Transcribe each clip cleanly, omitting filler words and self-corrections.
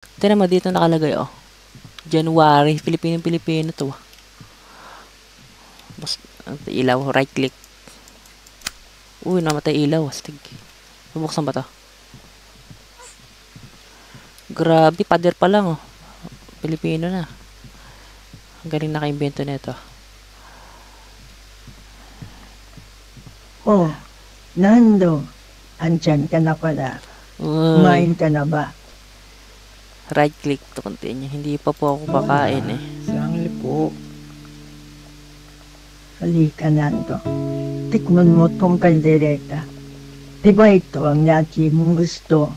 Tignan mo dito nakalagay, oh. January. Pilipino to. Mas, ilaw. Right click. Uy, namatay ilaw. Astig. Bubuksan ba to? Grabe, pader pa lang, oh. Pilipino na. Ang galing naka-invento nito. Oh, Nando, andyan ka na pala. Kumain ka na ba? Right click to continue. Hindi pa po ako kakain eh. Sangli po. Halika, Nando. Tikman mo tong kaldereta. Diba ito ang lagi mong gusto?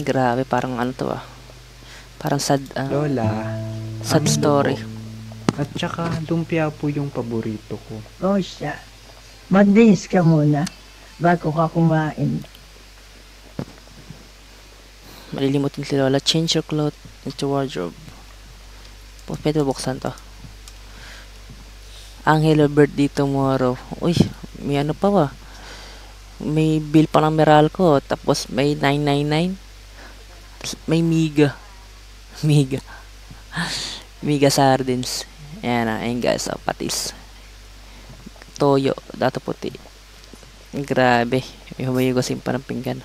Grabe, parang ano to ah. Parang sad, Lola, sad story. At saka, lumpia po yung paborito ko. O siya, mag-dance ka muna bago ka kumain. Malilimutin si Lola. Change your clothes into wardrobe. Pwede buksan to. Angelo birthday tomorrow. Uy, may ano pa ba? May bill pa ng Meralco. Tapos may 999. May Miga. Miga. Miga sardines. Ayan na. Ayan guys. Oh, patis. Toyo. Dato puti. Grabe. May humayugasin pa ng pinggan.